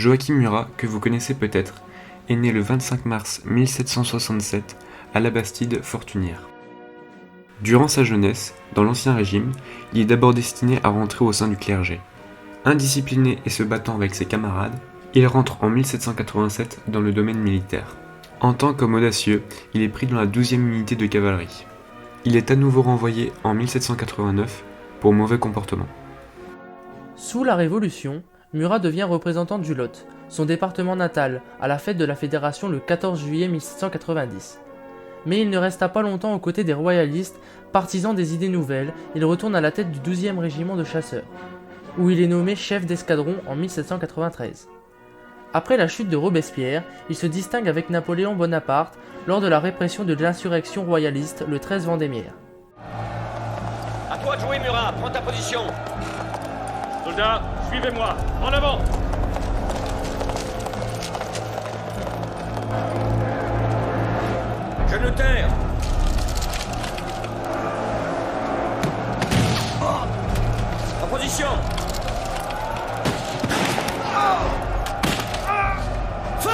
Joachim Murat, que vous connaissez peut-être, est né le 25 mars 1767 à la Bastide Fortunière. Durant sa jeunesse, dans l'Ancien Régime, il est d'abord destiné à rentrer au sein du clergé. Indiscipliné et se battant avec ses camarades, il rentre en 1787 dans le domaine militaire. En tant qu'homme audacieux, il est pris dans la 12e unité de cavalerie. Il est à nouveau renvoyé en 1789 pour mauvais comportement. Sous la Révolution, Murat devient représentant du Lot, son département natal, à la fête de la Fédération le 14 juillet 1790. Mais il ne resta pas longtemps aux côtés des royalistes, partisans des idées nouvelles, il retourne à la tête du 12e régiment de chasseurs, où il est nommé chef d'escadron en 1793. Après la chute de Robespierre, il se distingue avec Napoléon Bonaparte lors de la répression de l'insurrection royaliste le 13 Vendémiaire. À toi de jouer, Murat, prends ta position. Soldats, suivez-moi, en avant! Genou terre. En position. Feu!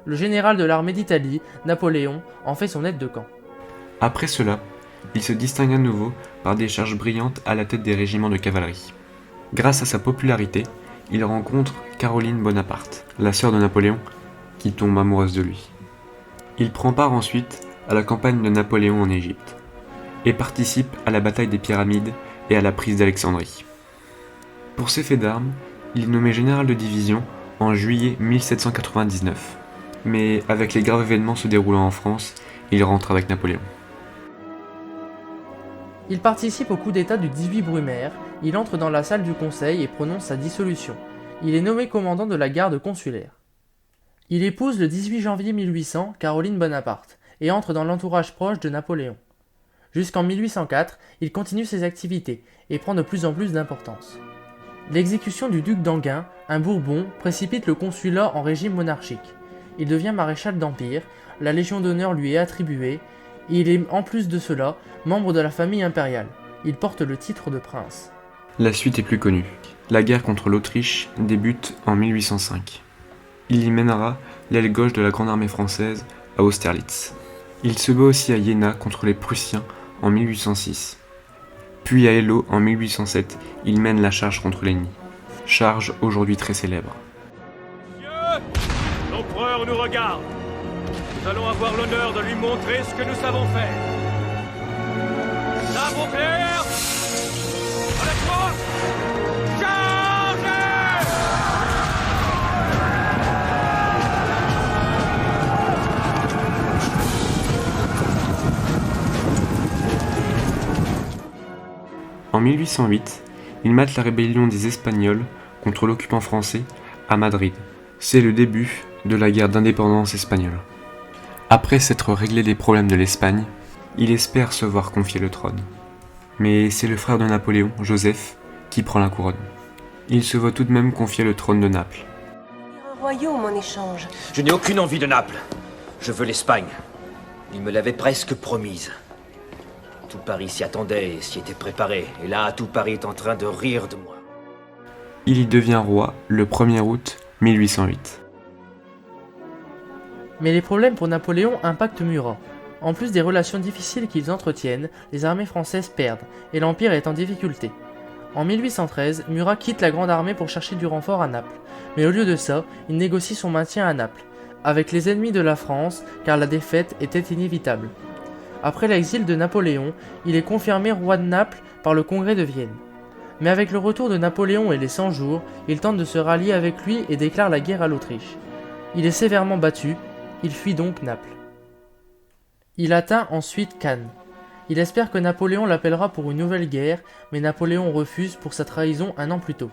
Le général de l'armée d'Italie, Napoléon, en fait son aide de camp. Après cela, il se distingue à nouveau par des charges brillantes à la tête des régiments de cavalerie. Grâce à sa popularité, il rencontre Caroline Bonaparte, la sœur de Napoléon, qui tombe amoureuse de lui. Il prend part ensuite à la campagne de Napoléon en Égypte, et participe à la bataille des Pyramides et à la prise d'Alexandrie. Pour ses faits d'armes, il est nommé général de division en juillet 1799. Mais avec les graves événements se déroulant en France, il rentre avec Napoléon. Il participe au coup d'État du 18 Brumaire, il entre dans la salle du Conseil et prononce sa dissolution. Il est nommé commandant de la garde consulaire. Il épouse le 18 janvier 1800 Caroline Bonaparte et entre dans l'entourage proche de Napoléon. Jusqu'en 1804, il continue ses activités et prend de plus en plus d'importance. L'exécution du duc d'Enghien, un Bourbon, précipite le consulat en régime monarchique. Il devient maréchal d'Empire, la Légion d'honneur lui est attribuée, et il est en plus de cela membre de la famille impériale. Il porte le titre de prince. La suite est plus connue. La guerre contre l'Autriche débute en 1805. Il y mènera l'aile gauche de la grande armée française à Austerlitz. Il se bat aussi à Iéna contre les Prussiens en 1806. Puis à Eylau en 1807, il mène la charge contre l'ennemi. Charge aujourd'hui très célèbre. L'empereur nous regarde. Nous allons avoir l'honneur de lui montrer ce que nous savons faire. Sabre au clair. Avec moi. Chargez! En 1808, il mate la rébellion des Espagnols contre l'occupant français à Madrid. C'est le début de la guerre d'indépendance espagnole. Après s'être réglé les problèmes de l'Espagne, il espère se voir confier le trône. Mais c'est le frère de Napoléon, Joseph, qui prend la couronne. Il se voit tout de même confier le trône de Naples. Un royaume en échange. Je n'ai aucune envie de Naples. Je veux l'Espagne. Il me l'avait presque promise. Tout Paris s'y attendait et s'y était préparé. Et là, tout Paris est en train de rire de moi. Il y devient roi le 1er août 1808. Mais les problèmes pour Napoléon impactent Murat. En plus des relations difficiles qu'ils entretiennent, les armées françaises perdent, et l'Empire est en difficulté. En 1813, Murat quitte la Grande Armée pour chercher du renfort à Naples, mais au lieu de ça, il négocie son maintien à Naples, avec les ennemis de la France, car la défaite était inévitable. Après l'exil de Napoléon, il est confirmé roi de Naples par le Congrès de Vienne. Mais avec le retour de Napoléon et les 100 jours, il tente de se rallier avec lui et déclare la guerre à l'Autriche. Il est sévèrement battu, il fuit donc Naples. Il atteint ensuite Cannes. Il espère que Napoléon l'appellera pour une nouvelle guerre, mais Napoléon refuse pour sa trahison un an plus tôt.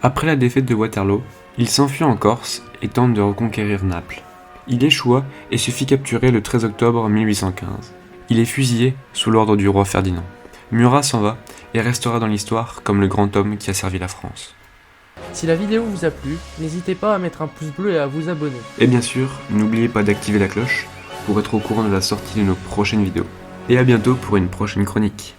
Après la défaite de Waterloo, il s'enfuit en Corse et tente de reconquérir Naples. Il échoua et se fit capturer le 13 octobre 1815. Il est fusillé sous l'ordre du roi Ferdinand. Murat s'en va et restera dans l'histoire comme le grand homme qui a servi la France. Si la vidéo vous a plu, n'hésitez pas à mettre un pouce bleu et à vous abonner. Et bien sûr, n'oubliez pas d'activer la cloche pour être au courant de la sortie de nos prochaines vidéos. Et à bientôt pour une prochaine chronique.